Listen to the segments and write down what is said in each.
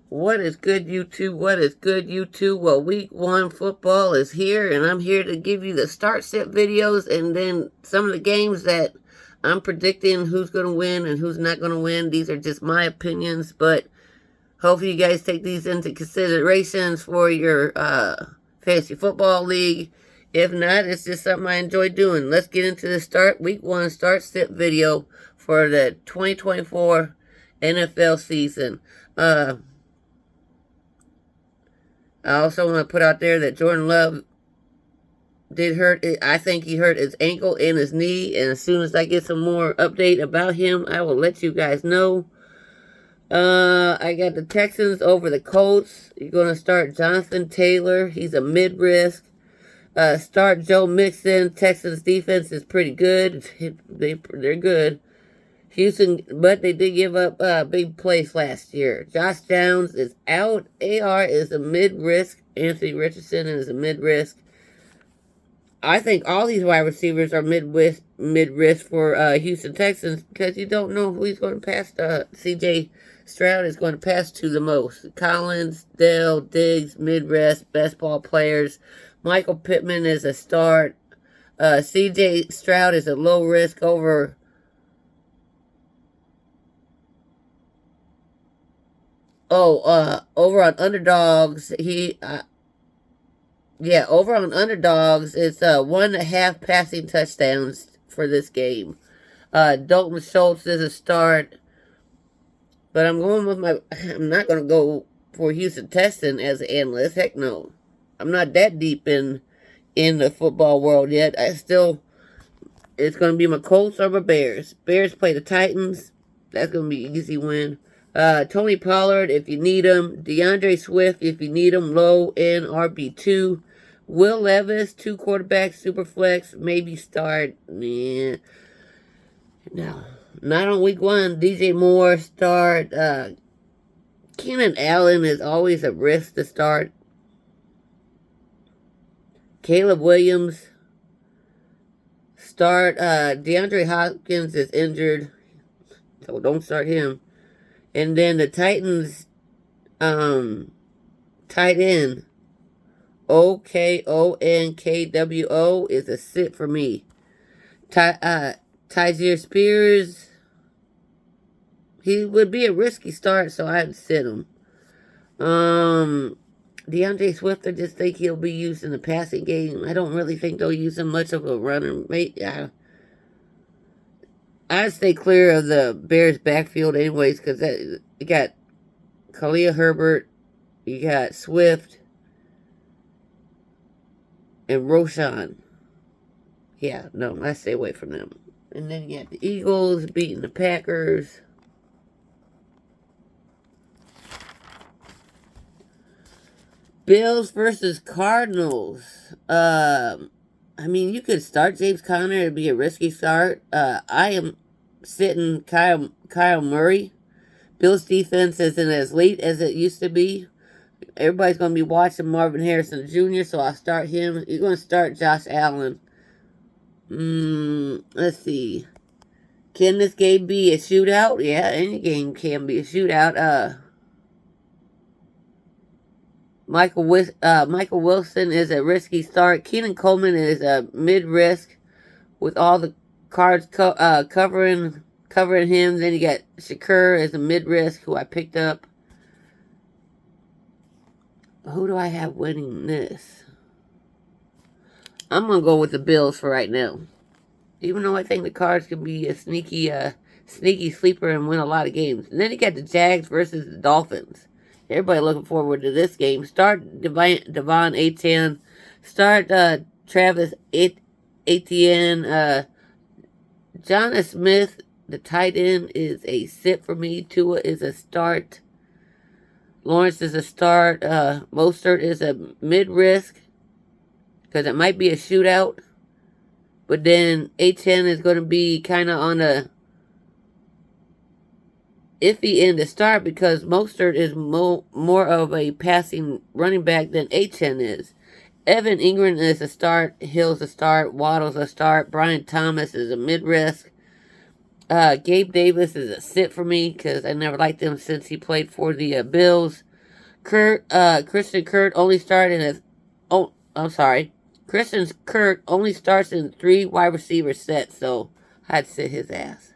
What is good, YouTube? What is good, YouTube? Well, week 1 football is here, and I'm here to give you the start sit videos and then some of the games that I'm predicting who's going to win and who's not going to win. These are just my opinions, but hopefully you guys take these into considerations for your fantasy football league. If not, it's just something I enjoy doing. Let's get into the week 1 start sit video for the 2024 NFL season. I also want to put out there that Jordan Love did hurt it. I think he hurt his ankle and his knee. And as soon as I get some more update about him, I will let you guys know. I got the Texans over the Colts. You're going to start Jonathan Taylor. He's a mid-risk. Start Joe Mixon. Texans defense is pretty good. They're good. Houston, but they did give up big plays last year. Josh Downs is out. AR is a mid-risk. Anthony Richardson is a mid-risk. I think all these wide receivers are mid-risk for Houston Texans because you don't know who he's going to pass. C.J. Stroud is going to pass to the most. Collins, Dell, Diggs, mid-risk, best ball players. Michael Pittman is a start. C.J. Stroud is a low risk over... over on underdogs, over on underdogs, it's 1.5 passing touchdowns for this game. Dalton Schultz is a start, but I'm not going to go for Houston Texans as an analyst. Heck no. I'm not that deep in the football world yet. It's going to be my Colts or my Bears. Bears play the Titans. That's going to be an easy win. Tony Pollard, if you need him. DeAndre Swift, if you need him. Low end RB2. Will Levis, 2 quarterbacks, super flex. Maybe start. No. Not on week 1. DJ Moore, start. Keenan Allen is always a risk to start. Caleb Williams, start. DeAndre Hopkins is injured, so don't start him. And then the Titans, tight end, Okonkwo is a sit for me. Tyjair Spears, he would be a risky start, so I'd sit him. DeAndre Swift, I just think he'll be used in the passing game. I don't really think they'll use him much of a runner. I'd stay clear of the Bears' backfield anyways, because you got Khalil Herbert, you got Swift, and Roshan. Yeah, no, I stay away from them. And then you got the Eagles beating the Packers. Bills versus Cardinals. I mean, you could start James Conner. It'd be a risky start. I am sitting Kyle Murray. Bills defense isn't as elite as it used to be. Everybody's going to be watching Marvin Harrison Jr., so I'll start him. You're going to start Josh Allen. Let's see. Can this game be a shootout? Yeah, any game can be a shootout. Michael Wilson is a risky start. Keenan Coleman is a mid-risk with all the cards covering him. Then you got Shakur as a mid-risk who I picked up. Who do I have winning this? I'm going to go with the Bills for right now. Even though I think the Cards can be a sneaky sleeper and win a lot of games. And then you got the Jags versus the Dolphins. Everybody looking forward to this game. Start Devon Etienne. Start Travis Etienne. Jonnu Smith, the tight end, is a sit for me. Tua is a start. Lawrence is a start. Mostert is a mid-risk because it might be a shootout. But then Etienne is going to be kind of on a iffy end to start because Mostert is more of a passing running back than Etienne is. Evan Ingram is a start. Hill's a start. Waddle's a start. Brian Thomas is a mid-risk. Gabe Davis is a sit for me because I never liked him since he played for the Bills. Christian Kirk only started in Christian Kirk only starts in 3 wide receiver sets, so I'd sit his ass.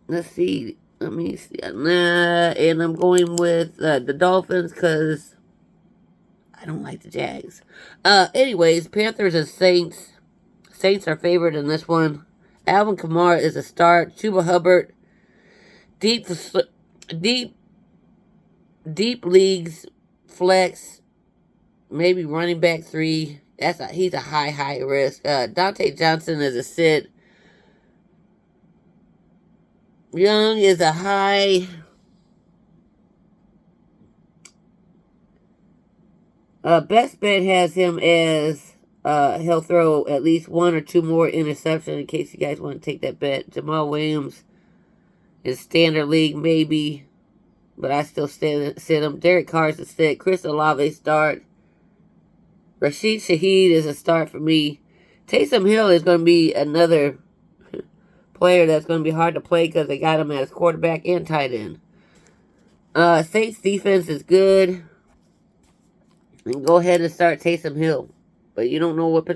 Let's see. Let me see. And I'm going with the Dolphins because I don't like the Jags. Anyways, Panthers and Saints. Saints are favored in this one. Alvin Kamara is a start. Chuba Hubbard, deep leagues, flex, maybe running back 3. He's a high risk. Dante Johnson is a sit. Young is a high. Best bet has him as he'll throw at least 1 or 2 more interceptions in case you guys want to take that bet. Jamal Williams is standard league maybe, but I still sit him. Derek Carr's a sit. Chris Olave start. Rashid Shaheed is a start for me. Taysom Hill is going to be another player that's going to be hard to play because they got him as quarterback and tight end. Saints defense is good. And go ahead and start Taysom Hill. But you don't know what...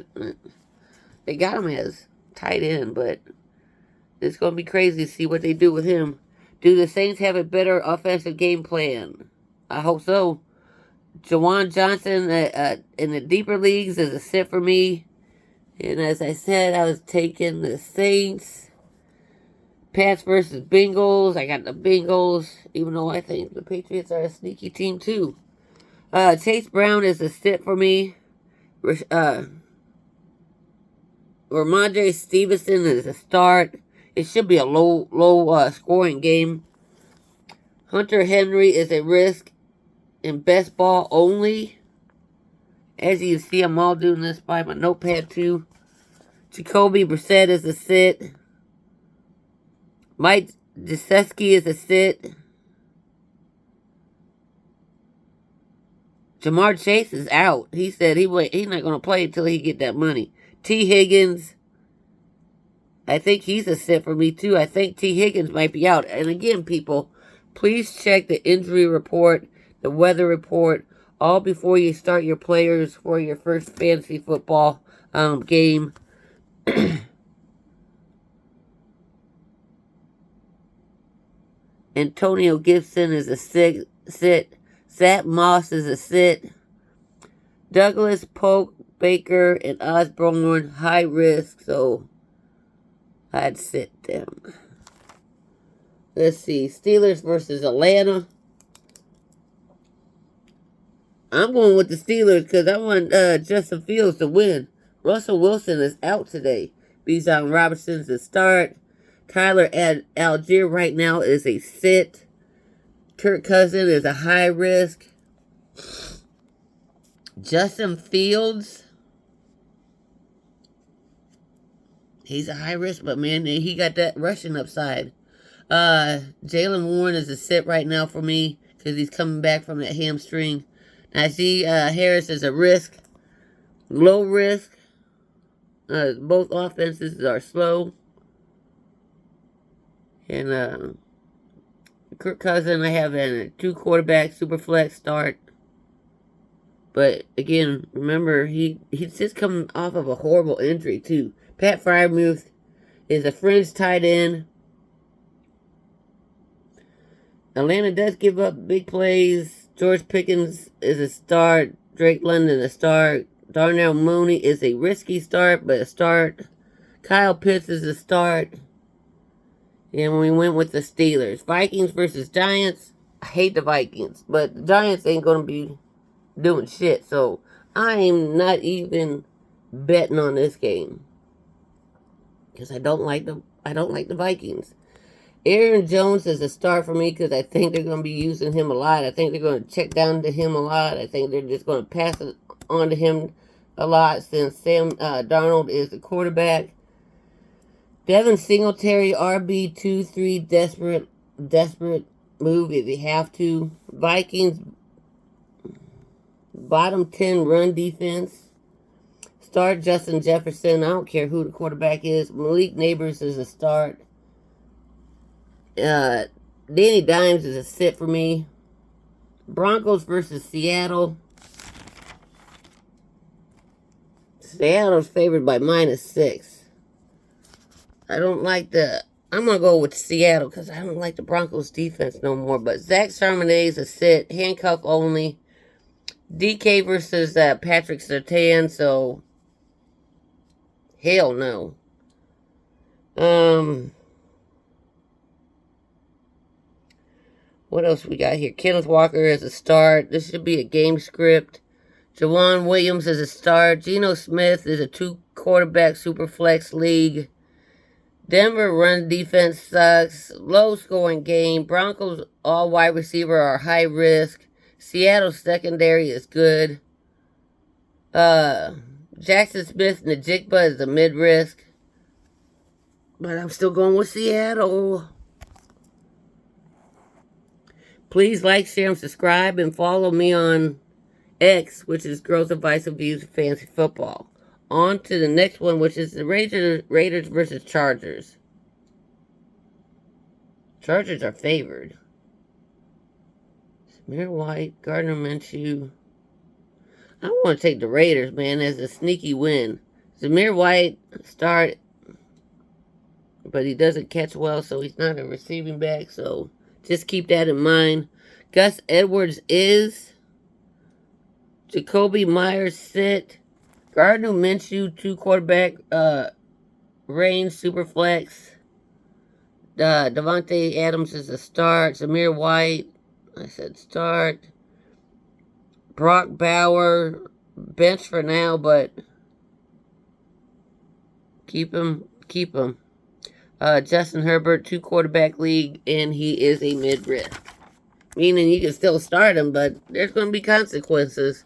They got him as tight end, but it's going to be crazy to see what they do with him. Do the Saints have a better offensive game plan? I hope so. Jawan Johnson in the deeper leagues is a sit for me. And as I said, I was taking the Saints. Pats versus Bengals. I got the Bengals, even though I think the Patriots are a sneaky team too. Chase Brown is a sit for me. Ramondre Stevenson is a start. It should be a low scoring game. Hunter Henry is a risk in best ball only. As you can see, I'm all doing this by my notepad too. Jacoby Brissett is a sit. Mike Gesicki is a sit. Jamar Chase is out. He said he's not going to play until he get that money. T. Higgins, I think he's a sit for me too. I think T. Higgins might be out. And again, people, please check the injury report, the weather report, all before you start your players for your first fantasy football game. Antonio Gibson is a sit. Zach Moss is a sit. Douglas, Polk, Baker, and Osborne, high risk, so I'd sit them. Let's see. Steelers versus Atlanta. I'm going with the Steelers because I want Justin Fields to win. Russell Wilson is out today. Bijan Robinson's a start. Tyler Algier right now is a sit. Kirk Cousins is a high risk. Justin Fields, he's a high risk, but man, he got that rushing upside. Jaylen Warren is a sit right now for me because he's coming back from that hamstring. Najee Harris is a risk. Low risk. Both offenses are slow. And Kirk Cousins, I have a 2 quarterback super flex start. But again, remember, he's just coming off of a horrible injury too. Pat Freiermuth is a fringe tight end. Atlanta does give up big plays. George Pickens is a start. Drake London a start. Darnell Mooney is a risky start, but a start. Kyle Pitts is a start. And we went with the Steelers. Vikings versus Giants. I hate the Vikings, but the Giants ain't going to be doing shit. So I'm not even betting on this game because I don't like the Vikings. Aaron Jones is a start for me because I think they're going to be using him a lot. I think they're going to check down to him a lot. I think they're just going to pass it on to him a lot since Sam Darnold is the quarterback. Devin Singletary, RB2-3, desperate move if you have to. Vikings, bottom 10 run defense. Start Justin Jefferson. I don't care who the quarterback is. Malik Neighbors is a start. Danny Dimes is a sit for me. Broncos versus Seattle. Seattle's favored by -6. I don't like the... I'm going to go with Seattle because I don't like the Broncos defense no more. But Zach Charbonnet is a sit. Handcuff only. DK versus Patrick Surtain. So, hell no. What else we got here? Kenneth Walker as a start. This should be a game script. Jawan Williams as a start. Geno Smith is a 2-quarterback super flex league. Denver run defense sucks. Low scoring game. Broncos all wide receiver are high risk. Seattle secondary is good. Jackson Smith Najigba is a mid risk. But I'm still going with Seattle. Please like, share, and subscribe, and follow me on X, which is Girls Advice and Views of Fantasy Football. On to the next one, which is the Raiders versus Chargers. Chargers are favored. Samir White, Gardner Minshew. I want to take the Raiders, man, as a sneaky win. Zamir White start, but he doesn't catch well, so he's not a receiving back. So just keep that in mind. Gus Edwards is. Jacoby Myers sit. Gardner Minshew 2-quarterback range super flex. Devontae Adams is a start. Zamir White, I said start. Brock Bauer, bench for now, but keep him. Justin Herbert, 2-quarterback league, and he is a mid-risk. Meaning you can still start him, but there's going to be consequences.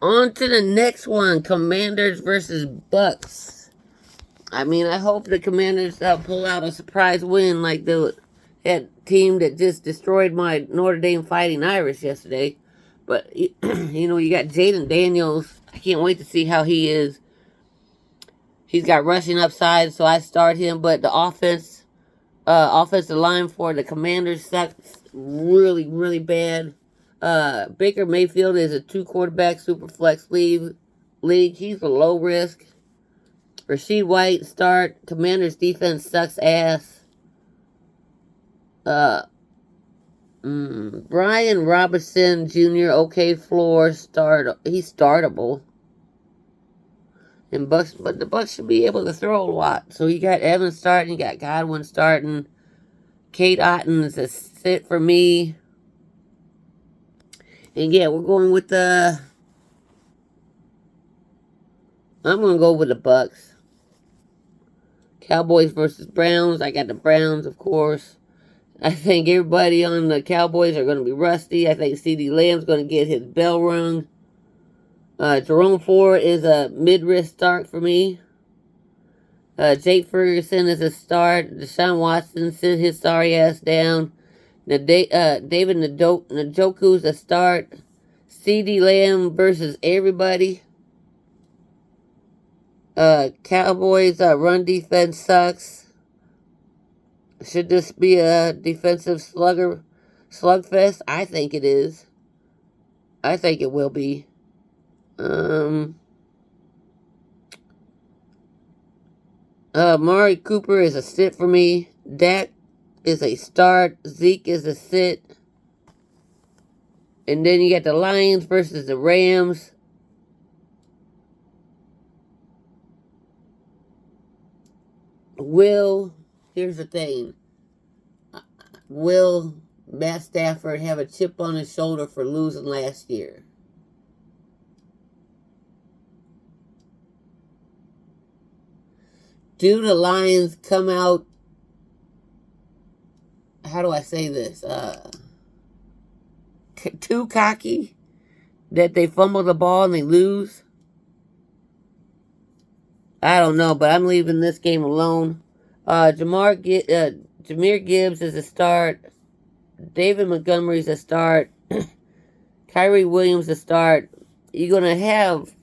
On to the next one, Commanders versus Bucks. I mean, I hope the Commanders pull out a surprise win like that team that just destroyed my Notre Dame Fighting Irish yesterday. But, you know, you got Jaden Daniels. I can't wait to see how he is. He's got rushing upside, so I start him. But the offensive line for the Commanders sucks really, really bad. Baker Mayfield is a 2-quarterback super flex league. He's a low risk. Rashid White start. Commanders defense sucks ass. Brian Robinson Jr. okay floor start. He's startable. But the Bucks should be able to throw a lot. So you got Evans starting, you got Godwin starting. Kate Otten is a sit for me. And yeah, we're going with I'm going to go with the Bucks. Cowboys versus Browns. I got the Browns, of course. I think everybody on the Cowboys are going to be rusty. I think CeeDee Lamb's going to get his bell rung. Jerome Ford is a mid-risk start for me. Jake Ferguson is a start. Deshaun Watson sit his sorry ass down. David Njoku is a start. CeeDee Lamb versus everybody. Cowboys run defense sucks. Should this be a defensive slugfest? I think it is. I think it will be. Amari Cooper is a sit for me. Dak is a start. Zeke is a sit. And then you got the Lions versus the Rams. Here's the thing. Will Matt Stafford have a chip on his shoulder for losing last year? Do the Lions come out, how do I say this, too cocky that they fumble the ball and they lose? I don't know, but I'm leaving this game alone. Jahmyr Gibbs is a start. David Montgomery's a start. Kyrie Williams a start. You're going to have,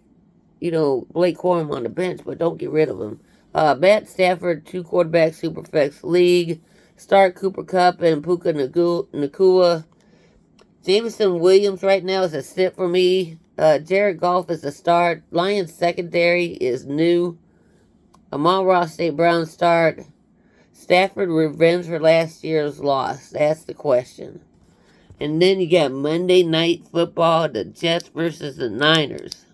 Blake Corum on the bench, but don't get rid of him. Matt Stafford, 2-quarterback superflex league. Start Cooper Kupp and Puka Nacua. Jameson Williams right now is a sit for me. Jared Goff is a start. Lions secondary is new. Amon-Ra St. Brown start. Stafford revenge for last year's loss. That's the question. And then you got Monday Night Football, the Jets versus the Niners.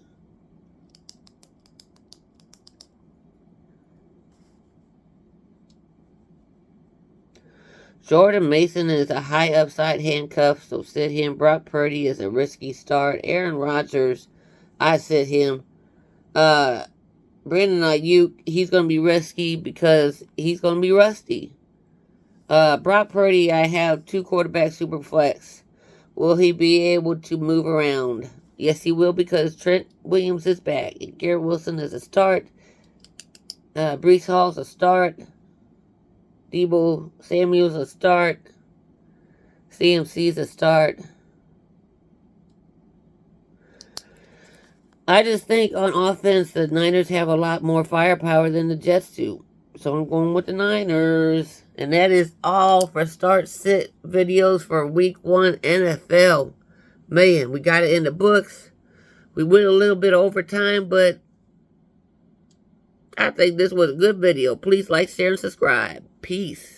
Jordan Mason is a high upside handcuff, so sit him. Brock Purdy is a risky start. Aaron Rodgers, I sit him. Brandon Ayuk, he's going to be risky because he's going to be rusty. Brock Purdy, I have 2 quarterback super flex. Will he be able to move around? Yes, he will, because Trent Williams is back. Garrett Wilson is a start. Breece Hall's a start. Deebo Samuel's a start. CMC's a start. I just think on offense the Niners have a lot more firepower than the Jets do. So I'm going with the Niners. And that is all for start sit videos for week 1 NFL. Man, we got it in the books. We went a little bit over time, but I think this was a good video. Please like, share, and subscribe. Peace.